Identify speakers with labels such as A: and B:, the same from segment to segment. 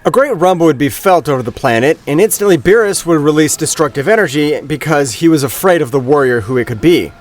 A: A great rumble would be felt over the planet, and instantly Beerus would release destructive energy because he was afraid of the warrior who it could be.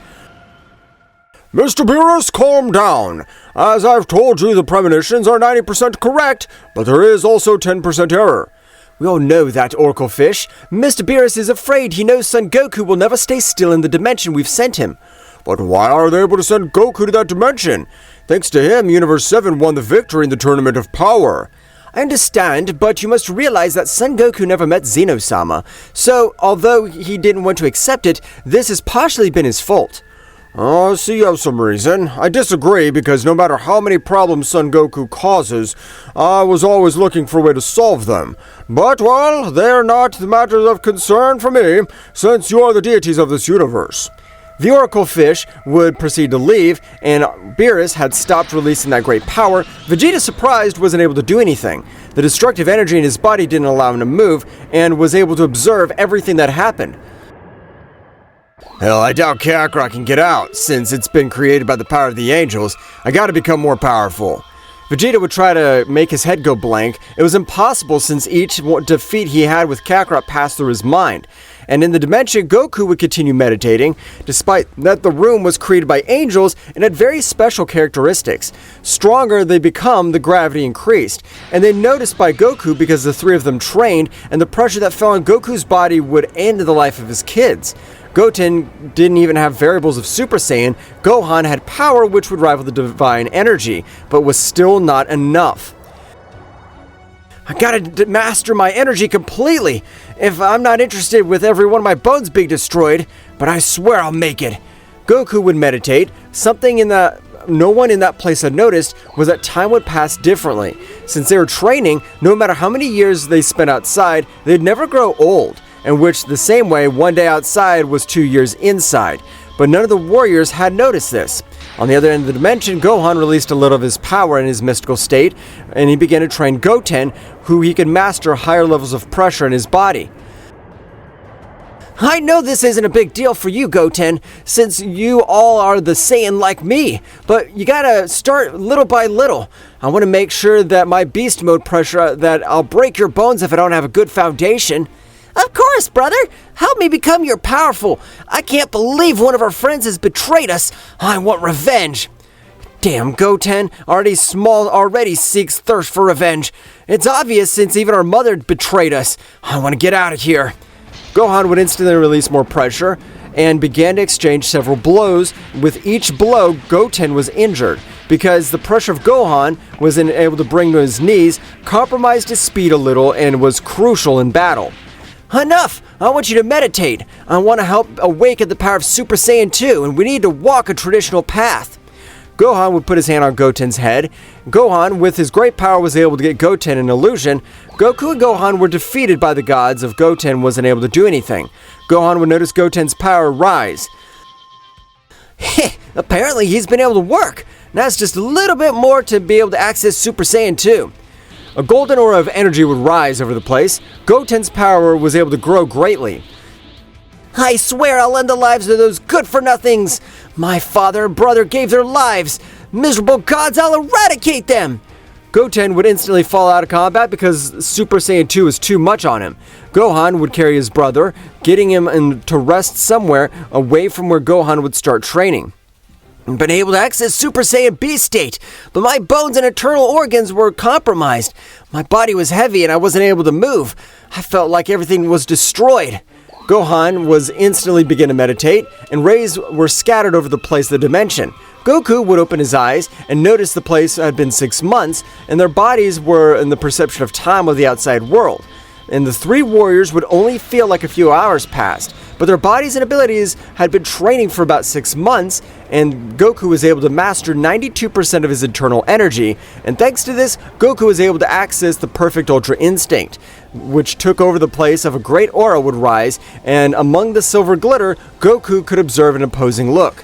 B: Mr. Beerus, calm down. As I've told you, the premonitions are 90% correct, but there is also 10% error.
A: We all know that, Oracle Fish. Mr. Beerus is afraid he knows Son Goku will never stay still in the dimension we've sent him.
B: But why are they able to send Goku to that dimension? Thanks to him, Universe 7 won the victory in the Tournament of Power.
A: I understand, but you must realize that Son Goku never met Zeno-sama. So, although he didn't want to accept it, this has partially been his fault.
B: I see you have some reason. I disagree because no matter how many problems Son Goku causes, I was always looking for a way to solve them. But, well, they're not the matters of concern for me, since you are the deities of this universe.
A: The Oracle Fish would proceed to leave, and Beerus had stopped releasing that great power. Vegeta, surprised, wasn't able to do anything. The destructive energy in his body didn't allow him to move, and was able to observe everything that happened.
B: Hell, I doubt Kakra can get out, since it's been created by the power of the angels. I gotta become more powerful.
A: Vegeta would try to make his head go blank. It was impossible since each defeat he had with Kakra passed through his mind. And in the dimension, Goku would continue meditating, despite that the room was created by angels and had very special characteristics. Stronger they become, the gravity increased. And they noticed by Goku because the three of them trained, and the pressure that fell on Goku's body would end the life of his kids. Goten didn't even have variables of Super Saiyan. Gohan had power which would rival the divine energy, but was still not enough. I gotta master my energy completely. If I'm not interested with every one of my bones being destroyed, but I swear I'll make it. Goku would meditate. Something in that no one in that place had noticed was that time would pass differently. Since they were training, no matter how many years they spent outside, they'd never grow old, in which the same way 1 day outside was 2 years inside. But none of the warriors had noticed this. On the other end of the dimension, Gohan released a little of his power in his mystical state, and he began to train Goten, who he could master higher levels of pressure in his body. I know this isn't a big deal for you, Goten, since you all are the Saiyan like me, but you gotta start little by little. I want to make sure that my beast mode pressure, that I'll break your bones if I don't have a good foundation. Of course, brother. Help me become your powerful. I can't believe one of our friends has betrayed us. I want revenge. Damn, Goten, already seeks thirst for revenge. It's obvious since even our mother betrayed us. I want to get out of here. Gohan would instantly release more pressure and began to exchange several blows. With each blow, Goten was injured because the pressure of Gohan was able to bring to his knees, compromised his speed a little, and was crucial in battle. Enough! I want you to meditate. I want to help awaken the power of Super Saiyan 2, and we need to walk a traditional path. Gohan would put his hand on Goten's head. Gohan, with his great power, was able to get Goten an illusion. Goku and Gohan were defeated by the gods if Goten wasn't able to do anything. Gohan would notice Goten's power rise. Heh, apparently he's been able to work. Now it's just a little bit more to be able to access Super Saiyan 2. A golden aura of energy would rise over the place. Goten's power was able to grow greatly. I swear I'll end the lives of those good-for-nothings. My father and brother gave their lives. Miserable gods, I'll eradicate them. Goten would instantly fall out of combat because Super Saiyan 2 was too much on him. Gohan would carry his brother, getting him to rest somewhere away from where Gohan would start training. Been able to access Super Saiyan B state, but my bones and internal organs were compromised. My body was heavy and I wasn't able to move. I felt like everything was destroyed. Gohan was instantly begin to meditate, and rays were scattered over the place of the dimension. Goku would open his eyes and notice the place had been 6 months, and their bodies were in the perception of time of the outside world. And the three warriors would only feel like a few hours passed, but their bodies and abilities had been training for about 6 months, and Goku was able to master 92% of his internal energy, and thanks to this, Goku was able to access the perfect Ultra Instinct, which took over the place of a great aura would rise, and among the silver glitter, Goku could observe an imposing look.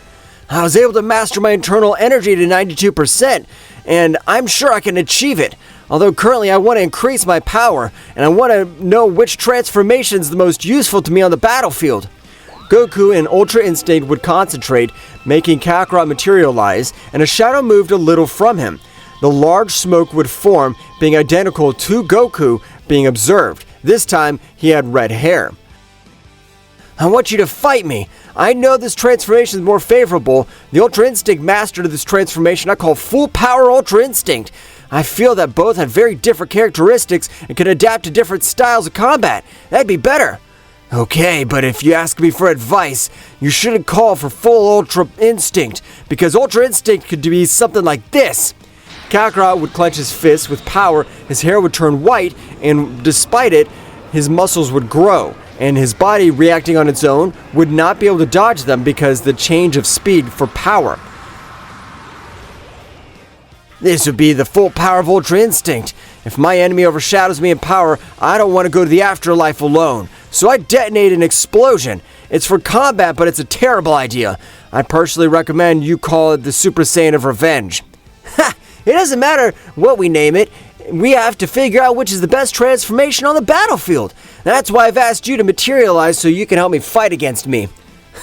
A: I was able to master my internal energy to 92%, and I'm sure I can achieve it. Although currently I want to increase my power, and I want to know which transformation is the most useful to me on the battlefield. Goku and Ultra Instinct would concentrate, making Kakra materialize, and a shadow moved a little from him. the large smoke would form, being identical to Goku being observed. This time, he had red hair. I want you to fight me. I know this transformation is more favorable. The Ultra Instinct mastered this transformation I call Full Power Ultra Instinct. I feel that both have very different characteristics and can adapt to different styles of combat. That'd be better. Okay, but if you ask me for advice, you shouldn't call for Full Ultra Instinct, because Ultra Instinct could be something like this. Kakra would clench his fists with power, his hair would turn white, and despite it, his muscles would grow, and his body, reacting on its own, would not be able to dodge them because the change of speed for power. This would be the full power of Ultra Instinct. If my enemy overshadows me in power, I don't want to go to the afterlife alone. So I detonate an explosion. It's for combat, but it's a terrible idea. I personally recommend you call it the Super Saiyan of Revenge. Ha! It doesn't matter what we name it. We have to figure out which is the best transformation on the battlefield. That's why I've asked you to materialize so you can help me fight against me.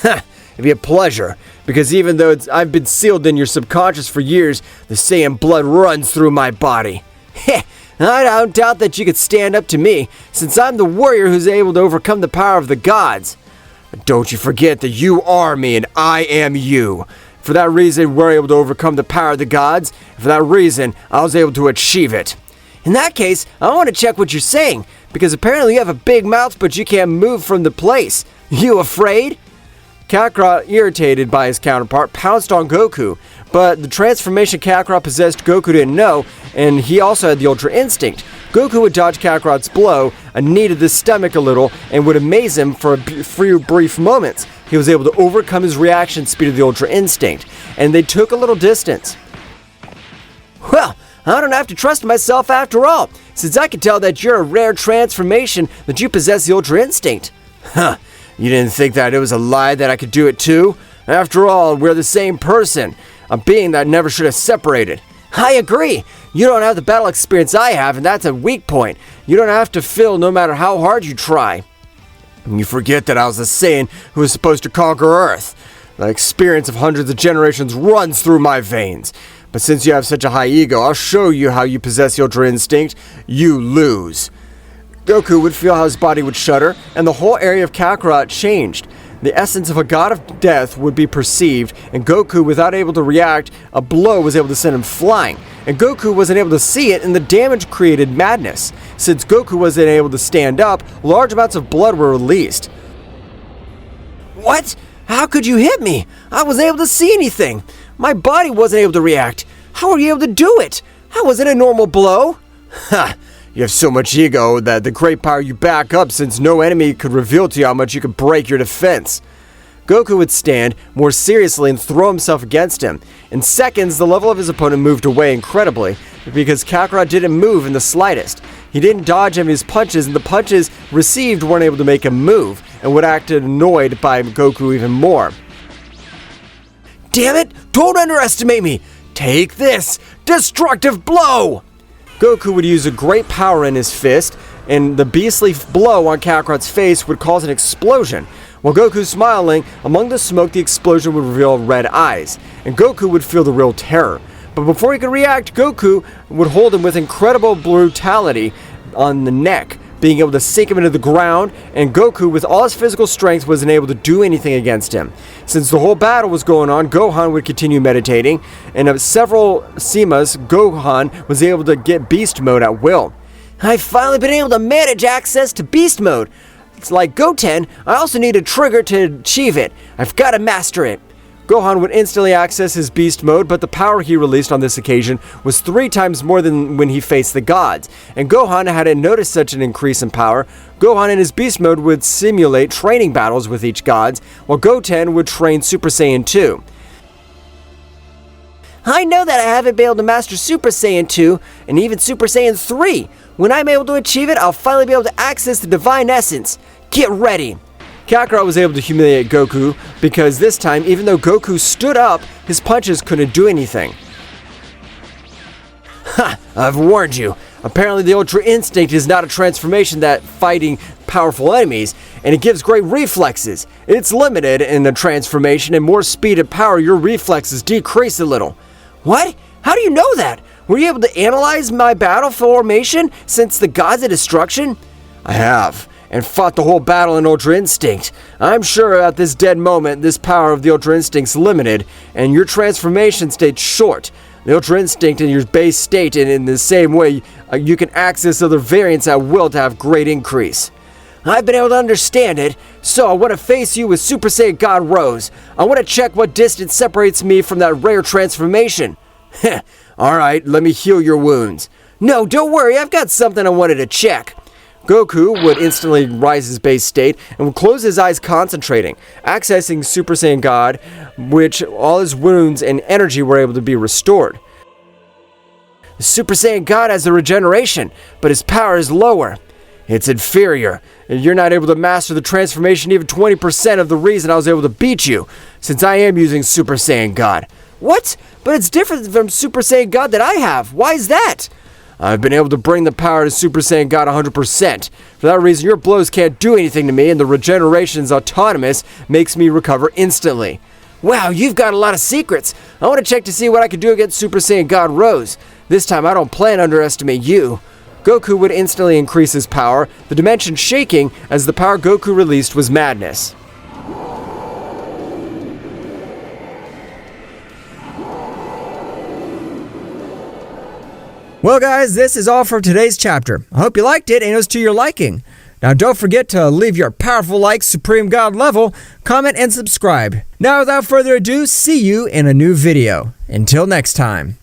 A: Ha! It'd be a pleasure, because even though I've been sealed in your subconscious for years, the Saiyan blood runs through my body. Heh! I don't doubt that you could stand up to me, since I'm the warrior who's able to overcome the power of the gods. But don't you forget that you are me and I am you. For that reason, we're able to overcome the power of the gods, and for that reason, I was able to achieve it. In that case, I want to check what you're saying, because apparently you have a big mouth, but you can't move from the place. You afraid? Kakra, irritated by his counterpart, pounced on Goku, but the transformation Kakra possessed Goku didn't know, and he also had the Ultra Instinct. Goku would dodge Kakarot's blow, a knee to the stomach a little, and would amaze him for a few brief moments. He was able to overcome his reaction speed of the Ultra Instinct, and they took a little distance. Well, I don't have to trust myself after all, since I can tell that you're a rare transformation that you possess the Ultra Instinct. Huh. You didn't think that it was a lie that I could do it too? After all, we're the same person, a being that never should have separated. I agree. You don't have the battle experience I have, and that's a weak point. You don't have to fill no matter how hard you try. And you forget that I was a Saiyan who was supposed to conquer Earth. The experience of hundreds of generations runs through my veins. But since you have such a high ego, I'll show you how you possess the Ultra Instinct. You lose. Goku would feel how his body would shudder, and the whole area of Kakarot changed. The essence of a god of death would be perceived, and Goku, without able to react, a blow was able to send him flying. And Goku wasn't able to see it, and the damage created madness. Since Goku wasn't able to stand up, large amounts of blood were released. What? How could you hit me? I wasn't able to see anything. My body wasn't able to react. How were you able to do it? How was it a normal blow? Ha! You have so much ego that the great power you back up, since no enemy could reveal to you how much you could break your defense. Goku would stand more seriously and throw himself against him. In seconds, the level of his opponent moved away incredibly, because Kakra didn't move in the slightest. He didn't dodge any of his punches, and the punches received weren't able to make him move, and would act annoyed by Goku even more. Damn it! Don't underestimate me! Take this! Destructive blow! Goku would use a great power in his fist, and the beastly blow on Kakarot's face would cause an explosion. While Goku's smiling, among the smoke the explosion would reveal red eyes, and Goku would feel the real terror. But before he could react, Goku would hold him with incredible brutality on the neck, being able to sink him into the ground, and Goku, with all his physical strength, wasn't able to do anything against him. Since the whole battle was going on, Gohan would continue meditating, and of several Semas, Gohan was able to get Beast Mode at will. I've finally been able to manage access to Beast Mode. It's like Goten, I also need a trigger to achieve it. I've got to master it. Gohan would instantly access his Beast Mode, but the power he released on this occasion was 3 times more than when he faced the gods, and Gohan hadn't noticed such an increase in power. Gohan in his Beast Mode would simulate training battles with each gods, while Goten would train Super Saiyan 2. I know that I haven't been able to master Super Saiyan 2, and even Super Saiyan 3. When I'm able to achieve it, I'll finally be able to access the Divine Essence. Get ready! Kakra was able to humiliate Goku, because this time, even though Goku stood up, his punches couldn't do anything. Ha! I've warned you. Apparently the Ultra Instinct is not a transformation that fighting powerful enemies, and it gives great reflexes. It's limited in the transformation, and more speed and power, your reflexes decrease a little. What? How do you know that? Were you able to analyze my battle formation since the Gods of Destruction?
B: I have, and fought the whole battle in Ultra Instinct. I'm sure at this dead moment, this power of the Ultra Instinct's limited, and your transformation state's short. The Ultra Instinct in your base state, and in the same way, you can access other variants at will to have great increase.
A: I've been able to understand it, so I want to face you with Super Saiyan God Rose. I want to check what distance separates me from that rare transformation.
B: Heh, alright, let me heal your wounds.
A: No, don't worry, I've got something I wanted to check.
B: Goku would instantly rise his base state and would close his eyes concentrating, accessing Super Saiyan God, which all his wounds and energy were able to be restored.
A: The Super Saiyan God has the regeneration, but his power is lower.
B: It's inferior. You're not able to master the transformation even 20% of the reason I was able to beat you, since I am using Super Saiyan God.
A: What? But it's different from Super Saiyan God that I have. Why is that?
B: I've been able to bring the power to Super Saiyan God 100%. For that reason, your blows can't do anything to me, and the regeneration's autonomous makes me recover instantly.
A: Wow, you've got a lot of secrets. I want to check to see what I can do against Super Saiyan God Rose. This time, I don't plan to underestimate you.
B: Goku would instantly increase his power, the dimension shaking as the power Goku released was madness.
C: Well guys, this is all for today's chapter. I hope you liked it and it was to your liking. Now don't forget to leave your powerful like Supreme God level, comment and subscribe. Now without further ado, see you in a new video. Until next time.